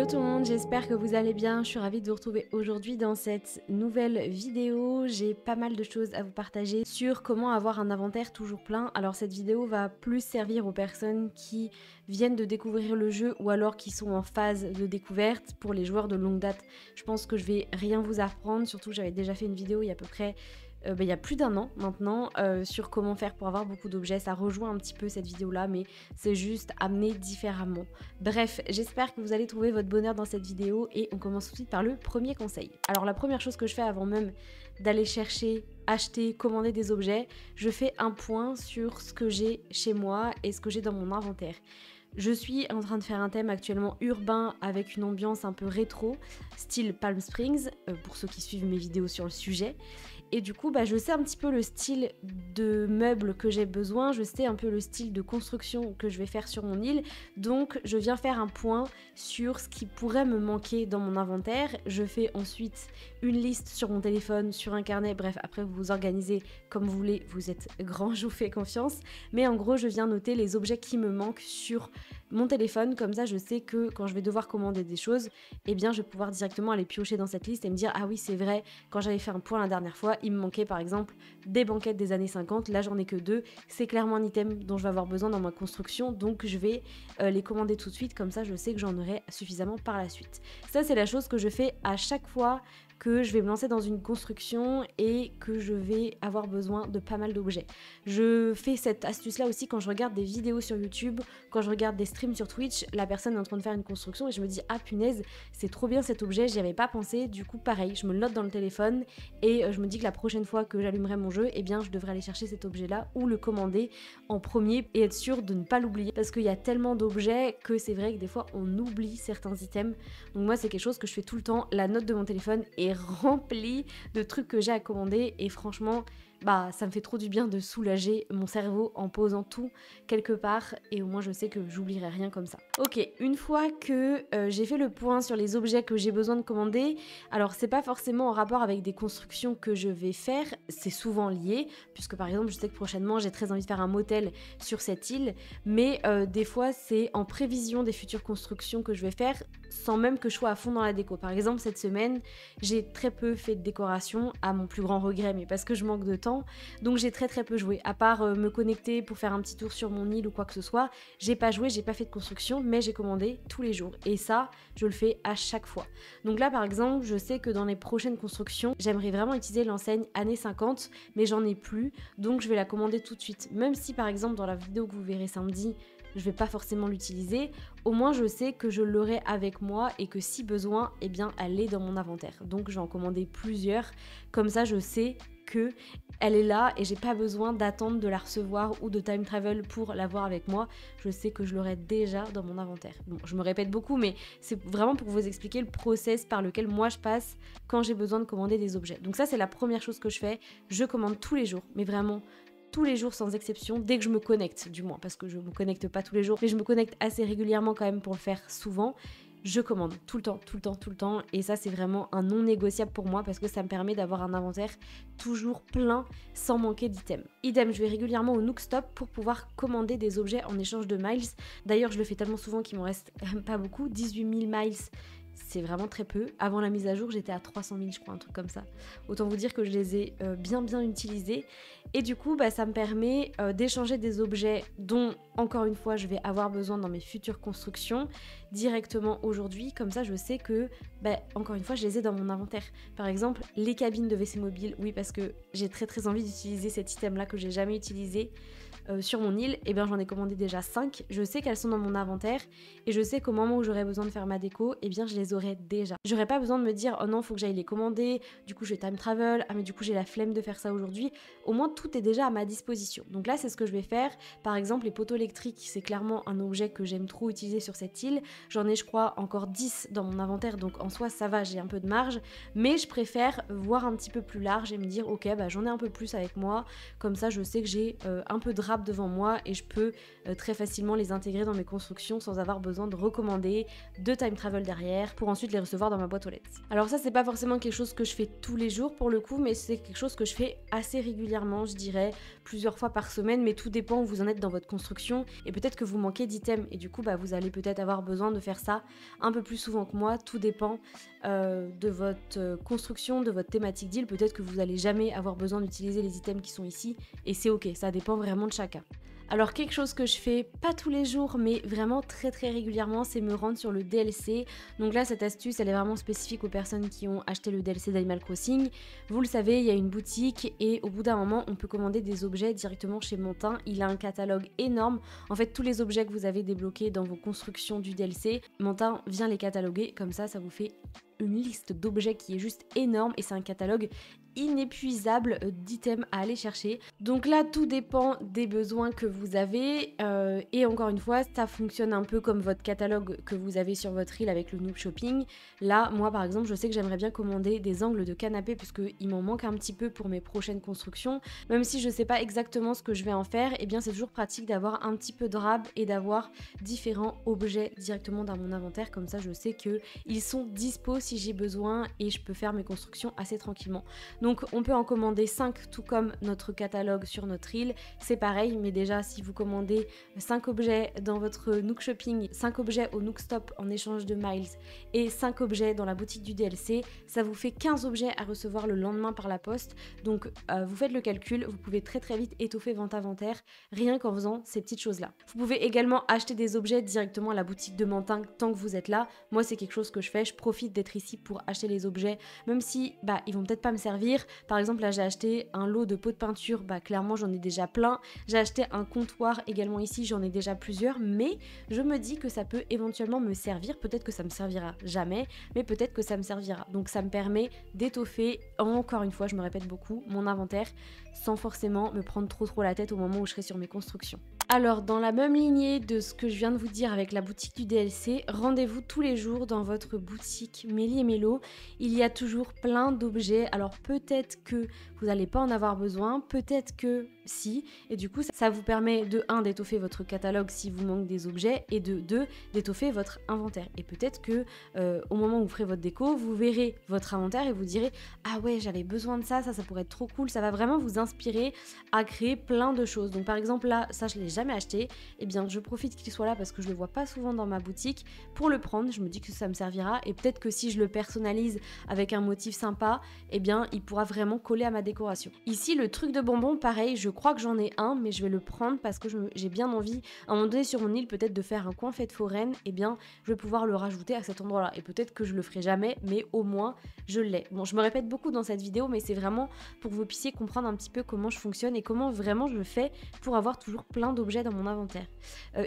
Hello tout le monde, j'espère que vous allez bien. Je suis ravie de vous retrouver aujourd'hui dans cette nouvelle vidéo. J'ai pas mal de choses à vous partager sur comment avoir un inventaire toujours plein. Alors cette vidéo va plus servir aux personnes qui viennent de découvrir le jeu ou alors qui sont en phase de découverte. Pour les joueurs de longue date, je pense que je vais rien vous apprendre, surtout que j'avais déjà fait une vidéo il y a à peu près il y a plus d'un an maintenant sur comment faire pour avoir beaucoup d'objets. Ça rejoint un petit peu cette vidéo là, mais c'est juste amené différemment. Bref, j'espère que vous allez trouver votre bonheur dans cette vidéo et on commence tout de suite par le premier conseil. Alors la première chose que je fais avant même d'aller chercher, acheter, commander des objets, je fais un point sur ce que j'ai chez moi et ce que j'ai dans mon inventaire. Je suis en train de faire un thème actuellement urbain avec une ambiance un peu rétro, style Palm Springs, pour ceux qui suivent mes vidéos sur le sujet. Et du coup, je sais un petit peu le style de meubles que j'ai besoin, je sais un peu le style de construction que je vais faire sur mon île. Donc, je viens faire un point sur ce qui pourrait me manquer dans mon inventaire. Je fais ensuite une liste sur mon téléphone, sur un carnet. Bref, après, vous vous organisez comme vous voulez. Vous êtes grand, je vous fais confiance. Mais en gros, je viens noter les objets qui me manquent sur mon téléphone. Comme ça, je sais que quand je vais devoir commander des choses, eh bien, je vais pouvoir directement aller piocher dans cette liste et me dire « Ah oui, c'est vrai, quand j'avais fait un point la dernière fois, il me manquait par exemple des banquettes des années 50, là j'en ai que 2, c'est clairement un item dont je vais avoir besoin dans ma construction, donc je vais les commander tout de suite, comme ça je sais que j'en aurai suffisamment par la suite. » Ça c'est la chose que je fais à chaque fois que je vais me lancer dans une construction et que je vais avoir besoin de pas mal d'objets. Je fais cette astuce-là aussi quand je regarde des vidéos sur YouTube, quand je regarde des streams sur Twitch, la personne est en train de faire une construction et je me dis « Ah punaise, c'est trop bien cet objet, j'y avais pas pensé », du coup pareil, je me le note dans le téléphone et je me dis que la prochaine fois que j'allumerai mon jeu, eh bien je devrais aller chercher cet objet-là ou le commander en premier et être sûr de ne pas l'oublier parce qu'il y a tellement d'objets que c'est vrai que des fois on oublie certains items. Donc moi c'est quelque chose que je fais tout le temps, la note de mon téléphone est remplie de trucs que j'ai à commander et franchement ça me fait trop du bien de soulager mon cerveau en posant tout quelque part et au moins je sais que j'oublierai rien comme ça. Ok, une fois que j'ai fait le point sur les objets que j'ai besoin de commander, alors c'est pas forcément en rapport avec des constructions que je vais faire, c'est souvent lié, puisque par exemple je sais que prochainement j'ai très envie de faire un motel sur cette île, mais des fois c'est en prévision des futures constructions que je vais faire sans même que je sois à fond dans la déco. Par exemple cette semaine j'ai très peu fait de décoration, à mon plus grand regret, mais parce que je manque de temps. Donc j'ai très peu joué, à part me connecter pour faire un petit tour sur mon île ou quoi que ce soit, j'ai pas joué, j'ai pas fait de construction, mais j'ai commandé tous les jours et ça je le fais à chaque fois. Donc là par exemple je sais que dans les prochaines constructions j'aimerais vraiment utiliser l'enseigne années 50 mais j'en ai plus, donc je vais la commander tout de suite, même si par exemple dans la vidéo que vous verrez samedi je vais pas forcément l'utiliser, au moins je sais que je l'aurai avec moi et que si besoin, eh bien elle est dans mon inventaire. Donc je vais en commander plusieurs, comme ça je sais que elle est là et j'ai pas besoin d'attendre de la recevoir ou de time travel pour l'avoir avec moi. Je sais que je l'aurai déjà dans mon inventaire. Bon, je me répète beaucoup, mais c'est vraiment pour vous expliquer le process par lequel moi je passe quand j'ai besoin de commander des objets. Donc ça c'est la première chose que je fais, je commande tous les jours, mais vraiment tous les jours sans exception, dès que je me connecte du moins, parce que je me connecte pas tous les jours, mais je me connecte assez régulièrement quand même pour le faire souvent. Je commande tout le temps et ça c'est vraiment un non négociable pour moi parce que ça me permet d'avoir un inventaire toujours plein sans manquer d'items. Idem, je vais régulièrement au Nookstop pour pouvoir commander des objets en échange de miles. D'ailleurs je le fais tellement souvent qu'il m'en reste pas beaucoup, 18 000 miles. C'est vraiment très peu. Avant la mise à jour, j'étais à 300 000, je crois, un truc comme ça. Autant vous dire que je les ai bien utilisés. Et du coup, ça me permet d'échanger des objets dont, encore une fois, je vais avoir besoin dans mes futures constructions directement aujourd'hui. Comme ça, je sais que, encore une fois, je les ai dans mon inventaire. Par exemple, les cabines de WC mobile. Oui, parce que j'ai très envie d'utiliser cet item-là que j'ai jamais utilisé sur mon île. Et bien, j'en ai commandé déjà 5. Je sais qu'elles sont dans mon inventaire et je sais qu'au moment où j'aurai besoin de faire ma déco, et bien, je les aurai déjà. J'aurais pas besoin de me dire oh non, faut que j'aille les commander, du coup je vais time travel, ah mais du coup j'ai la flemme de faire ça aujourd'hui. Au moins tout est déjà à ma disposition. Donc là c'est ce que je vais faire. Par exemple les poteaux électriques, c'est clairement un objet que j'aime trop utiliser sur cette île. J'en ai je crois encore 10 dans mon inventaire, donc en soi ça va, j'ai un peu de marge, mais je préfère voir un petit peu plus large et me dire ok j'en ai un peu plus avec moi, comme ça je sais que j'ai un peu de rap devant moi et je peux très facilement les intégrer dans mes constructions sans avoir besoin de recommander, de time travel derrière pour ensuite les recevoir dans ma boîte aux lettres. Alors ça, c'est pas forcément quelque chose que je fais tous les jours pour le coup, mais c'est quelque chose que je fais assez régulièrement, je dirais plusieurs fois par semaine, mais tout dépend où vous en êtes dans votre construction et peut-être que vous manquez d'items et du coup vous allez peut-être avoir besoin de faire ça un peu plus souvent que moi. Tout dépend de votre construction, de votre thématique deal. Peut-être que vous n'allez jamais avoir besoin d'utiliser les items qui sont ici et c'est ok, ça dépend vraiment de chacun. Alors quelque chose que je fais pas tous les jours mais vraiment très régulièrement, c'est me rendre sur le DLC. Donc là, cette astuce elle est vraiment spécifique aux personnes qui ont acheté le DLC d'Animal Crossing. Vous le savez, il y a une boutique et au bout d'un moment on peut commander des objets directement chez Montin. Il a un catalogue énorme. En fait, tous les objets que vous avez débloqués dans vos constructions du DLC, Montin vient les cataloguer, comme ça vous fait une liste d'objets qui est juste énorme et c'est un catalogue inépuisable d'items à aller chercher. Donc là, tout dépend des besoins que vous avez et encore une fois, ça fonctionne un peu comme votre catalogue que vous avez sur votre île avec le Noob Shopping. Là, moi par exemple, je sais que j'aimerais bien commander des angles de canapé puisqu'il m'en manque un petit peu pour mes prochaines constructions. Même si je sais pas exactement ce que je vais en faire, et bien c'est toujours pratique d'avoir un petit peu de rab et d'avoir différents objets directement dans mon inventaire. Comme ça, je sais que ils sont dispo si j'ai besoin et je peux faire mes constructions assez tranquillement. Donc on peut en commander 5 tout comme notre catalogue sur notre île, c'est pareil, mais déjà si vous commandez 5 objets dans votre Nook Shopping, 5 objets au Nook Stop en échange de miles et 5 objets dans la boutique du DLC, ça vous fait 15 objets à recevoir le lendemain par la poste. Donc vous faites le calcul, vous pouvez très vite étoffer votre inventaire rien qu'en faisant ces petites choses là. Vous pouvez également acheter des objets directement à la boutique de Montin tant que vous êtes là. Moi c'est quelque chose que je fais, je profite d'être ici pour acheter les objets, même si ils vont peut-être pas me servir. Par exemple là j'ai acheté un lot de pots de peinture, clairement j'en ai déjà plein. J'ai acheté un comptoir également ici, j'en ai déjà plusieurs, mais je me dis que ça peut éventuellement me servir. Peut-être que ça me servira jamais, mais peut-être que ça me servira. Donc ça me permet d'étoffer, encore une fois je me répète beaucoup, mon inventaire sans forcément me prendre trop la tête au moment où je serai sur mes constructions. Alors dans la même lignée de ce que je viens de vous dire avec la boutique du DLC, rendez-vous tous les jours dans votre boutique Mélie et Mélo. Il y a toujours plein d'objets, alors peut-être que vous n'allez pas en avoir besoin, peut-être que si, et du coup ça vous permet de 1 d'étoffer votre catalogue si vous manque des objets et de 2 d'étoffer votre inventaire. Et peut-être que au moment où vous ferez votre déco, vous verrez votre inventaire et vous direz ah ouais j'avais besoin de ça pourrait être trop cool. Ça va vraiment vous inspirer à créer plein de choses. Donc par exemple là, ça je l'ai jamais acheté, et bien je profite qu'il soit là parce que je le vois pas souvent dans ma boutique pour le prendre. Je me dis que ça me servira et peut-être que si je le personnalise avec un motif sympa, et bien il pourra vraiment coller à ma décoration. Ici le truc de bonbon, pareil, je crois que j'en ai un mais je vais le prendre parce que j'ai bien envie à un moment donné sur mon île peut-être de faire un coin fête foraine, et bien je vais pouvoir le rajouter à cet endroit là et peut-être que je le ferai jamais mais au moins je l'ai. Bon, je me répète beaucoup dans cette vidéo mais c'est vraiment pour que vous puissiez comprendre un petit peu comment je fonctionne et comment vraiment je le fais pour avoir toujours plein d'objets dans mon inventaire.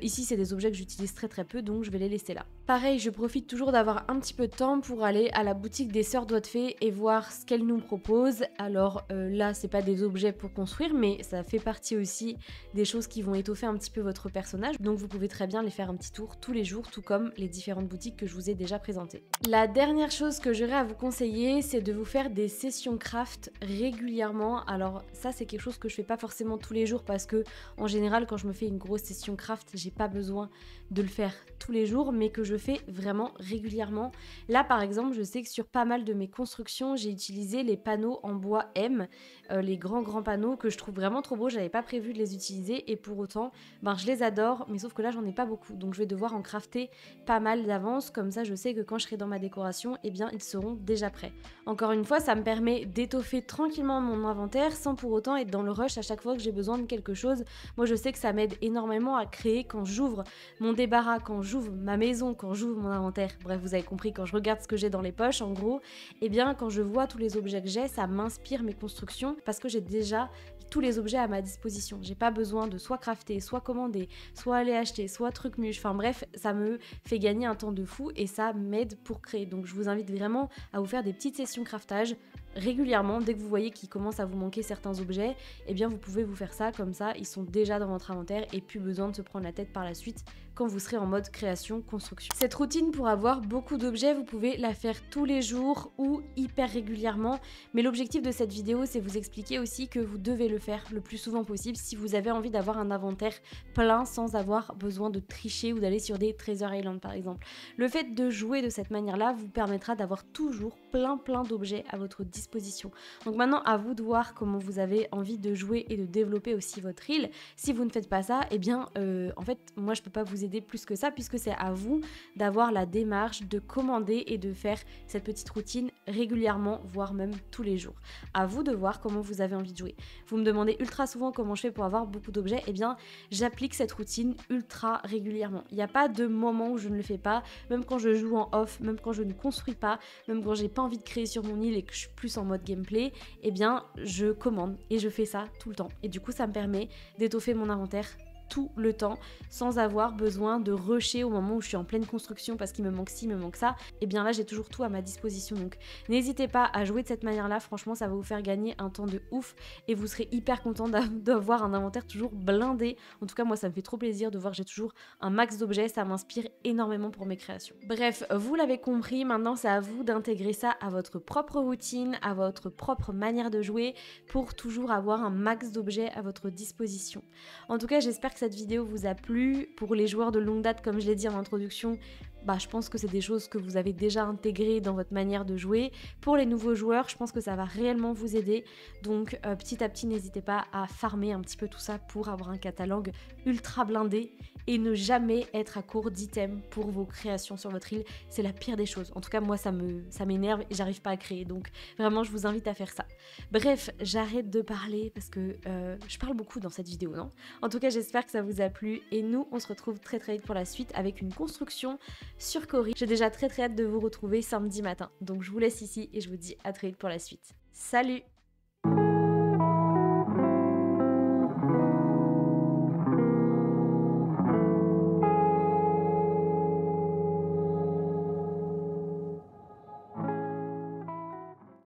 Ici c'est des objets que j'utilise très peu donc je vais les laisser là. Pareil, je profite toujours d'avoir un petit peu de temps pour aller à la boutique des Sœurs Doigts de Fée et voir ce qu'elles nous proposent. Alors là c'est pas des objets pour construire mais ça fait partie aussi des choses qui vont étoffer un petit peu votre personnage, donc vous pouvez très bien les faire un petit tour tous les jours tout comme les différentes boutiques que je vous ai déjà présentées. La dernière chose que j'aurais à vous conseiller, c'est de vous faire des sessions craft régulièrement. Alors ça c'est quelque chose que je fais pas forcément tous les jours parce que en général quand je me fais une grosse session craft j'ai pas besoin de le faire tous les jours mais que je fais vraiment régulièrement. Là par exemple je sais que sur pas mal de mes constructions j'ai utilisé les panneaux en bois M, les grands panneaux que je trouve vraiment trop beaux. J'avais pas prévu de les utiliser et pour autant je les adore, mais sauf que là j'en ai pas beaucoup donc je vais devoir en crafter pas mal d'avance, comme ça je sais que quand je serai dans ma décoration et bien ils seront déjà prêts. Encore une fois ça me permet d'étoffer tranquillement mon inventaire sans pour autant être dans le rush à chaque fois que j'ai besoin de quelque chose. Moi je sais que ça m'aide énormément à créer quand j'ouvre mon débarras, quand j'ouvre ma maison, quand j'ouvre mon inventaire, bref vous avez compris, quand je regarde ce que j'ai dans les poches en gros, et bien quand je vois tous les objets que j'ai, ça m'inspire mes constructions parce que j'ai déjà tous les objets à ma disposition. J'ai pas besoin de soit crafter, soit commander, soit aller acheter, soit truc muche, enfin bref, ça me fait gagner un temps de fou et ça m'aide pour créer. Donc je vous invite vraiment à vous faire des petites sessions craftage régulièrement, dès que vous voyez qu'il commence à vous manquer certains objets, eh bien vous pouvez vous faire ça, comme ça ils sont déjà dans votre inventaire et plus besoin de se prendre la tête par la suite quand vous serez en mode création, construction. Cette routine pour avoir beaucoup d'objets, vous pouvez la faire tous les jours ou hyper régulièrement, mais l'objectif de cette vidéo c'est vous expliquer aussi que vous devez le faire le plus souvent possible si vous avez envie d'avoir un inventaire plein sans avoir besoin de tricher ou d'aller sur des Treasure Island par exemple. Le fait de jouer de cette manière-là vous permettra d'avoir toujours plein d'objets à votre disposition. Donc maintenant à vous de voir comment vous avez envie de jouer et de développer aussi votre île. Si vous ne faites pas ça, eh bien en fait moi je peux pas vous aider plus que ça puisque c'est à vous d'avoir la démarche de commander et de faire cette petite routine régulièrement, voire même tous les jours. À vous de voir comment vous avez envie de jouer. Vous me demandez ultra souvent comment je fais pour avoir beaucoup d'objets, eh bien j'applique cette routine ultra régulièrement. Il n'y a pas de moment où je ne le fais pas, même quand je joue en off, même quand je ne construis pas, même quand j'ai pas envie de créer sur mon île et que je suis plus en mode gameplay, eh bien je commande et je fais ça tout le temps. Et du coup ça me permet d'étoffer mon inventaire tout le temps sans avoir besoin de rusher au moment où je suis en pleine construction parce qu'il me manque ci, il me manque ça. Et bien là j'ai toujours tout à ma disposition, donc n'hésitez pas à jouer de cette manière là, franchement ça va vous faire gagner un temps de ouf et vous serez hyper content d'avoir un inventaire toujours blindé. En tout cas moi ça me fait trop plaisir de voir que j'ai toujours un max d'objets, ça m'inspire énormément pour mes créations. Bref, vous l'avez compris, maintenant c'est à vous d'intégrer ça à votre propre routine, à votre propre manière de jouer pour toujours avoir un max d'objets à votre disposition. En tout cas j'espère que cette vidéo vous a plu. Pour les joueurs de longue date, comme je l'ai dit en introduction, je pense que c'est des choses que vous avez déjà intégrées dans votre manière de jouer. Pour les nouveaux joueurs, je pense que ça va réellement vous aider. Donc petit à petit, n'hésitez pas à farmer un petit peu tout ça pour avoir un catalogue ultra blindé et ne jamais être à court d'items pour vos créations sur votre île. C'est la pire des choses. En tout cas, moi, ça m'énerve et j'arrive pas à créer. Donc vraiment, je vous invite à faire ça. Bref, j'arrête de parler parce que je parle beaucoup dans cette vidéo, non? En tout cas, j'espère que ça vous a plu et nous, on se retrouve très vite pour la suite avec une construction sur Cori. J'ai déjà très hâte de vous retrouver samedi matin. Donc je vous laisse ici et je vous dis à très vite pour la suite. Salut!